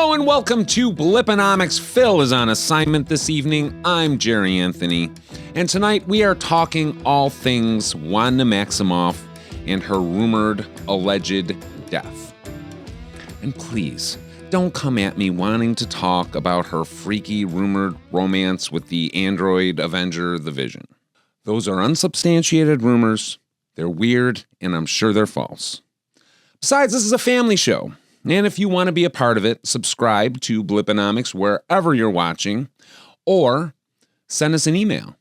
Hello and welcome to Bliponomics. Phil is on assignment this evening. I'm Jerry Anthony. And tonight we are talking all things Wanda Maximoff and her rumored, alleged death. And please, don't come at me wanting to talk about her freaky, rumored romance with the android Avenger, the Vision. Those are unsubstantiated rumors. They're weird, and I'm sure they're false. Besides, this is a family show. And if you want to be a part of it, subscribe to Bliponomics wherever you're watching, or send us an email,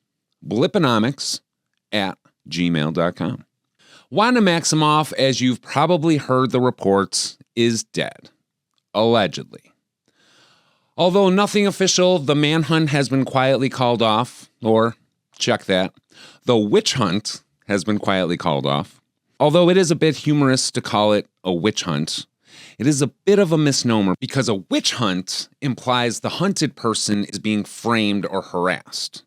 bliponomics@gmail.com. Wanda Maximoff, as you've probably heard the reports, is dead. Allegedly. Although nothing official, the manhunt has been quietly called off, or, check that, the witch hunt has been quietly called off. Although it is a bit humorous to call it a witch hunt, it is a bit of a misnomer because a witch hunt implies the hunted person is being framed or harassed.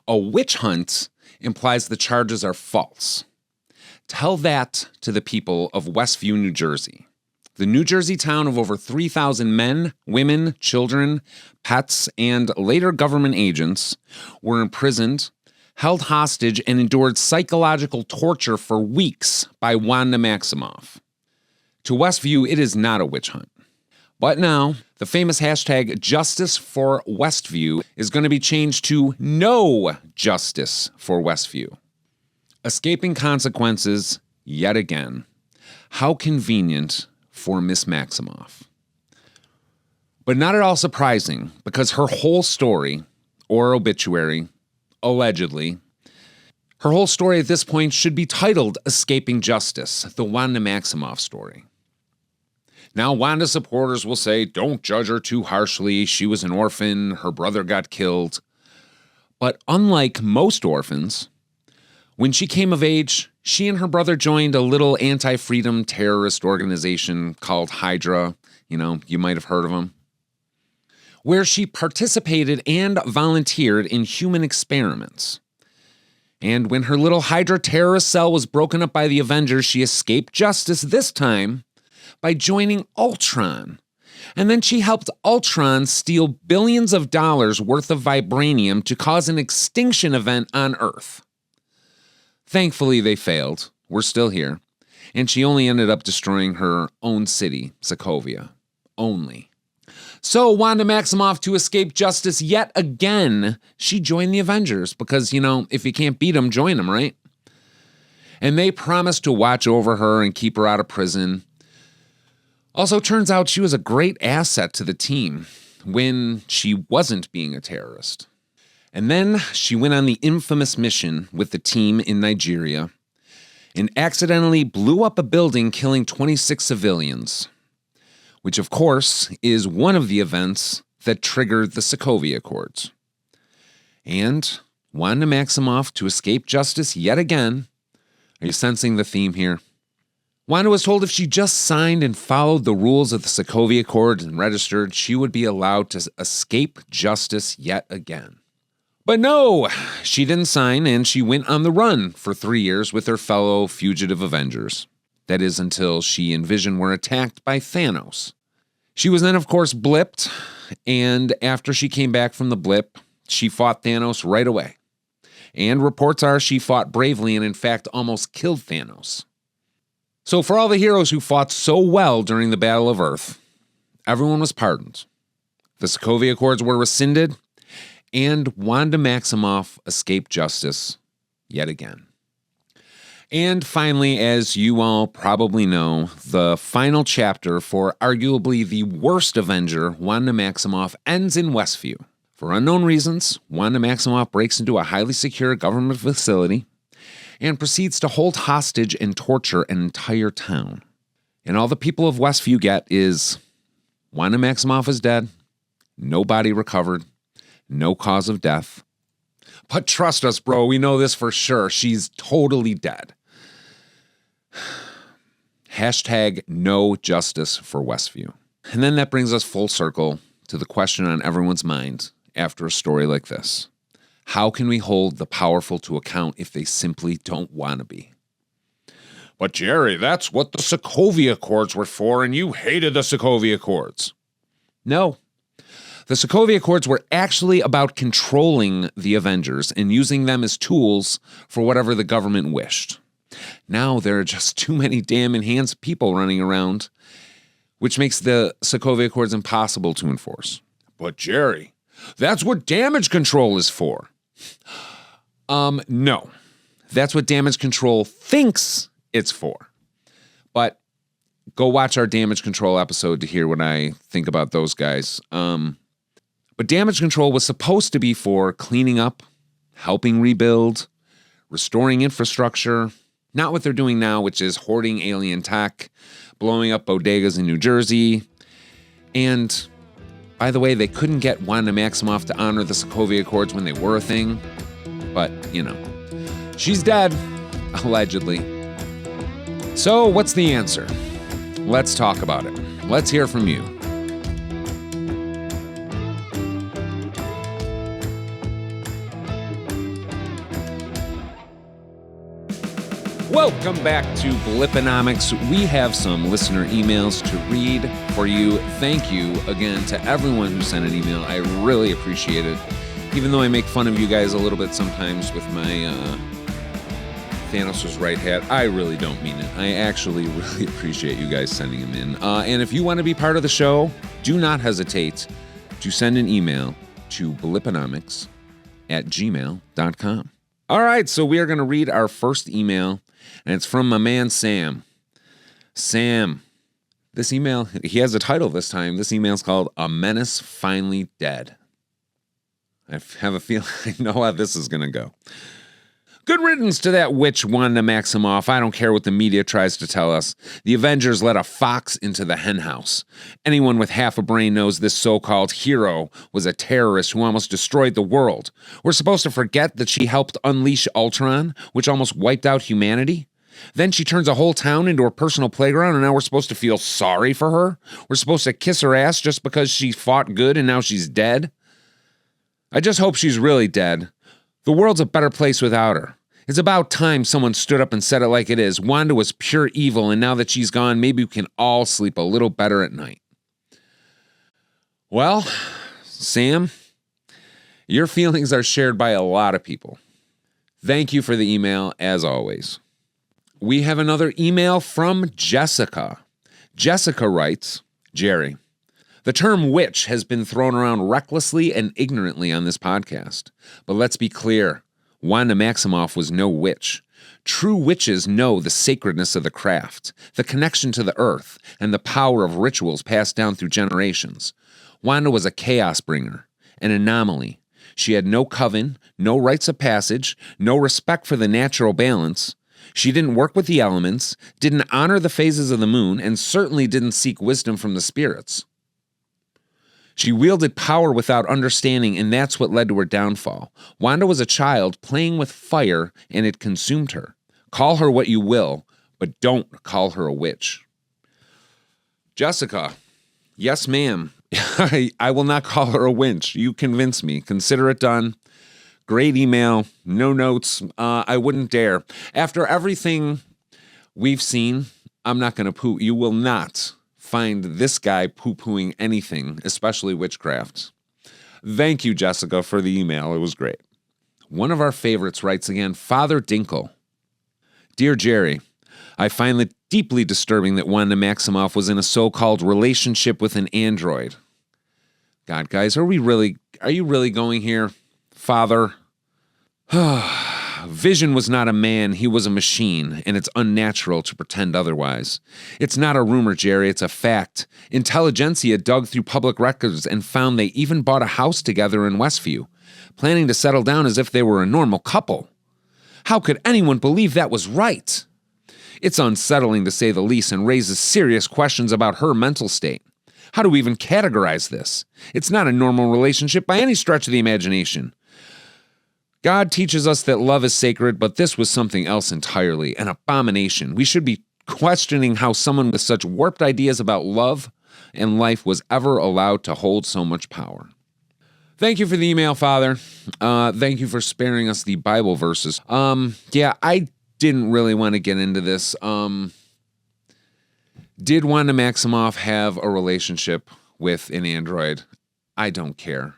A witch hunt implies the charges are false. Tell that to the people of Westview, New Jersey. The New Jersey town of over 3,000 men, women, children, pets, and later government agents were imprisoned, held hostage, and endured psychological torture for weeks by Wanda Maximoff. To Westview, it is not a witch hunt. But now, the famous hashtag Justice for Westview is going to be changed to No Justice for Westview. Escaping consequences yet again. How convenient for Miss Maximoff. But not at all surprising, because her whole story, or obituary, allegedly, her whole story at this point should be titled Escaping Justice, the Wanda Maximoff story. Now, Wanda supporters will say, don't judge her too harshly. She was an orphan. Her brother got killed. But unlike most orphans, when she came of age, she and her brother joined a little anti-freedom terrorist organization called Hydra. You might have heard of them. Where she participated and volunteered in human experiments. And when her little Hydra terrorist cell was broken up by the Avengers, she escaped justice this time by joining Ultron. And then she helped Ultron steal billions of dollars worth of vibranium to cause an extinction event on Earth. Thankfully, they failed. We're still here. And she only ended up destroying her own city, Sokovia. Only. So Wanda Maximoff, to escape justice yet again, she joined the Avengers because, if you can't beat them, join them, right? And they promised to watch over her and keep her out of prison. Also, turns out she was a great asset to the team when she wasn't being a terrorist. And then she went on the infamous mission with the team in Nigeria and accidentally blew up a building, killing 26 civilians, which, of course, is one of the events that triggered the Sokovia Accords. And Wanda Maximoff, to escape justice yet again. Are you sensing the theme here? Wanda was told if she just signed and followed the rules of the Sokovia Accords and registered, she would be allowed to escape justice yet again. But no, she didn't sign, and she went on the run for 3 years with her fellow fugitive Avengers. That is until she and Vision were attacked by Thanos. She was then, of course, blipped, and after she came back from the blip, she fought Thanos right away. And reports are she fought bravely and, in fact, almost killed Thanos. So for all the heroes who fought so well during the Battle of Earth, everyone was pardoned. The Sokovia Accords were rescinded, and Wanda Maximoff escaped justice yet again. And finally, as you all probably know, the final chapter for arguably the worst Avenger, Wanda Maximoff, ends in Westview. For unknown reasons, Wanda Maximoff breaks into a highly secure government facility and proceeds to hold hostage and torture an entire town. And all the people of Westview get is Wanda Maximoff is dead, no body recovered, no cause of death. But trust us, bro, we know this for sure. She's totally dead. Hashtag no justice for Westview. And then that brings us full circle to the question on everyone's mind after a story like this. How can we hold the powerful to account if they simply don't want to be? But Jerry, that's what the Sokovia Accords were for, and you hated the Sokovia Accords. No. The Sokovia Accords were actually about controlling the Avengers and using them as tools for whatever the government wished. Now there are just too many damn enhanced people running around, which makes the Sokovia Accords impossible to enforce. But Jerry, that's what damage control is for. No. That's what damage control thinks it's for. But go watch our damage control episode to hear what I think about those guys. But damage control was supposed to be for cleaning up, helping rebuild, restoring infrastructure, not what they're doing now, which is hoarding alien tech, blowing up bodegas in New Jersey. And by the way, they couldn't get Wanda Maximoff to honor the Sokovia Accords when they were a thing. But, she's dead, allegedly. So what's the answer? Let's talk about it. Let's hear from you. Welcome back to Bliponomics. We have some listener emails to read for you. Thank you again to everyone who sent an email. I really appreciate it. Even though I make fun of you guys a little bit sometimes with my Thanos was right hat, I really don't mean it. I actually really appreciate you guys sending them in. And if you want to be part of the show, do not hesitate to send an email to bliponomics@gmail.com. All right, so we are going to read our first email, and it's from my man Sam. Sam, this email, he has a title this time. This email is called A Menace Finally Dead. I have a feeling I know how this is going to go. Good riddance to that witch Wanda Maximoff. I don't care what the media tries to tell us. The Avengers let a fox into the henhouse. Anyone with half a brain knows this so-called hero was a terrorist who almost destroyed the world. We're supposed to forget that she helped unleash Ultron, which almost wiped out humanity? Then she turns a whole town into her personal playground, and now we're supposed to feel sorry for her? We're supposed to kiss her ass just because she fought good and now she's dead? I just hope she's really dead. The world's a better place without her. It's about time someone stood up and said it like it is. Wanda was pure evil, and now that she's gone, maybe we can all sleep a little better at night. Well, Sam, your feelings are shared by a lot of people. Thank you for the email, as always. We have another email from Jessica. Jessica writes, Jerry, the term witch has been thrown around recklessly and ignorantly on this podcast. But let's be clear, Wanda Maximoff was no witch. True witches know the sacredness of the craft, the connection to the earth, and the power of rituals passed down through generations. Wanda was a chaos bringer, an anomaly. She had no coven, no rites of passage, no respect for the natural balance. She didn't work with the elements, didn't honor the phases of the moon, and certainly didn't seek wisdom from the spirits. She wielded power without understanding, and that's what led to her downfall. Wanda was a child playing with fire, and it consumed her. Call her what you will, but don't call her a witch. Jessica, yes, ma'am. I will not call her a witch. You convince me. Consider it done. Great email. No notes. I wouldn't dare. After everything we've seen, I'm not going to poo. You will not find this guy poo-pooing anything, especially witchcraft. Thank you, Jessica, for the email. It was great. One of our favorites writes again, Father Dinkle. Dear Jerry, I find it deeply disturbing that Wanda Maximoff was in a so-called relationship with an android. God, guys, are you really going here? Father? Vision was not a man, he was a machine, and it's unnatural to pretend otherwise. It's not a rumor, Jerry, it's a fact. Intelligentsia dug through public records and found they even bought a house together in Westview, planning to settle down as if they were a normal couple. How could anyone believe that was right? It's unsettling to say the least and raises serious questions about her mental state. How do we even categorize this? It's not a normal relationship by any stretch of the imagination. God teaches us that love is sacred, but this was something else entirely, an abomination. We should be questioning how someone with such warped ideas about love and life was ever allowed to hold so much power. Thank you for the email, Father. Thank you for sparing us the Bible verses. I didn't really want to get into this. Did Wanda Maximoff have a relationship with an android. I don't care.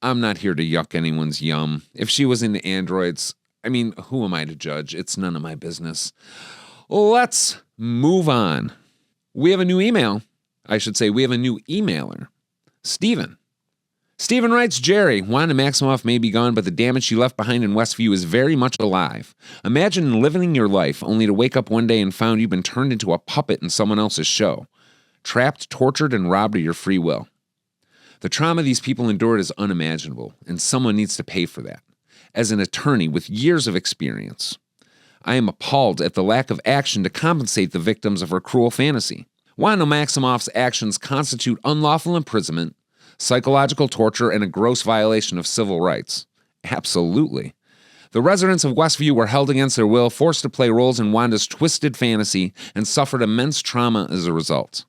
I'm not here to yuck anyone's yum. If she was into androids, I mean, who am I to judge? It's none of my business. Let's move on. We have a new email. I should say we have a new emailer. Steven. Steven writes, Jerry, Wanda Maximoff may be gone, but the damage she left behind in Westview is very much alive. Imagine living your life only to wake up one day and found you've been turned into a puppet in someone else's show. Trapped, tortured, and robbed of your free will. The trauma these people endured is unimaginable, and someone needs to pay for that. As an attorney with years of experience, I am appalled at the lack of action to compensate the victims of her cruel fantasy. Wanda Maximoff's actions constitute unlawful imprisonment, psychological torture, and a gross violation of civil rights. Absolutely. The residents of Westview were held against their will, forced to play roles in Wanda's twisted fantasy, and suffered immense trauma as a result.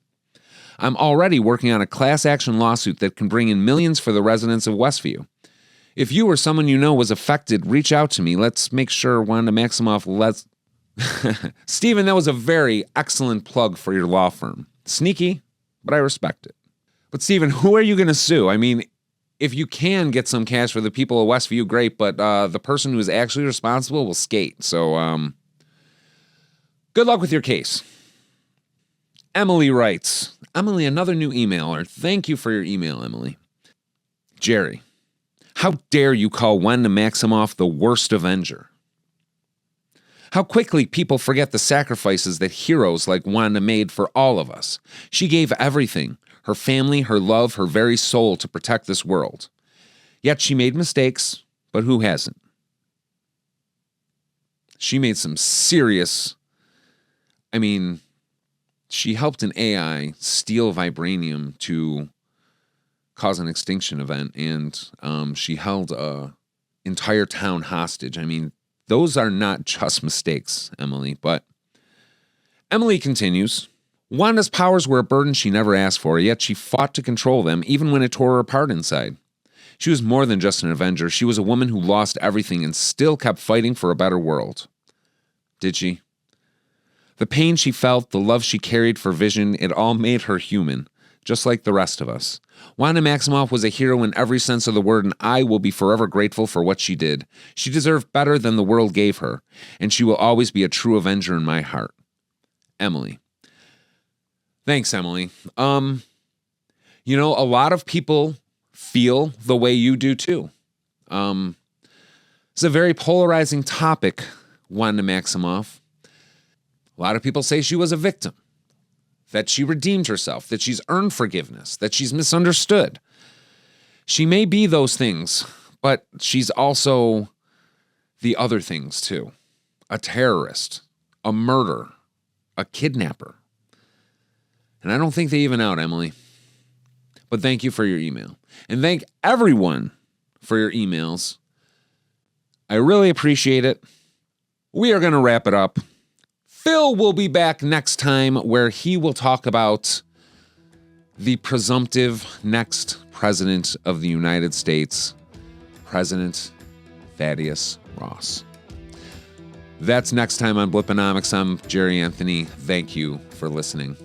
I'm already working on a class action lawsuit that can bring in millions for the residents of Westview. If you or someone you know was affected, reach out to me. Let's make sure Wanda Maximoff lets... Stephen, that was a very excellent plug for your law firm. Sneaky, but I respect it. But Stephen, who are you going to sue? I mean, if you can get some cash for the people of Westview, great, but the person who is actually responsible will skate. So, good luck with your case. Emily writes, Emily, another new emailer. Thank you for your email, Emily. Jerry, how dare you call Wanda Maximoff the worst Avenger? How quickly people forget the sacrifices that heroes like Wanda made for all of us. She gave everything, her family, her love, her very soul to protect this world. Yet she made mistakes, but who hasn't? She made some serious, she helped an AI steal vibranium to cause an extinction event, and she held an entire town hostage. I mean, those are not just mistakes, Emily. But Emily continues, Wanda's powers were a burden she never asked for, yet she fought to control them, even when it tore her apart inside. She was more than just an Avenger. She was a woman who lost everything and still kept fighting for a better world. Did she? The pain she felt, the love she carried for Vision, it all made her human, just like the rest of us. Wanda Maximoff was a hero in every sense of the word, and I will be forever grateful for what she did. She deserved better than the world gave her, and she will always be a true Avenger in my heart. Emily. Thanks, Emily. A lot of people feel the way you do, too. It's a very polarizing topic, Wanda Maximoff. A lot of people say she was a victim, that she redeemed herself, that she's earned forgiveness, that she's misunderstood. She may be those things, but she's also the other things too. A terrorist, a murderer, a kidnapper. And I don't think they even out, Emily. But thank you for your email. And thank everyone for your emails. I really appreciate it. We are going to wrap it up. Phil will be back next time where he will talk about the presumptive next president of the United States, President Thaddeus Ross. That's next time on Bliponomics. I'm Jerry Anthony. Thank you for listening.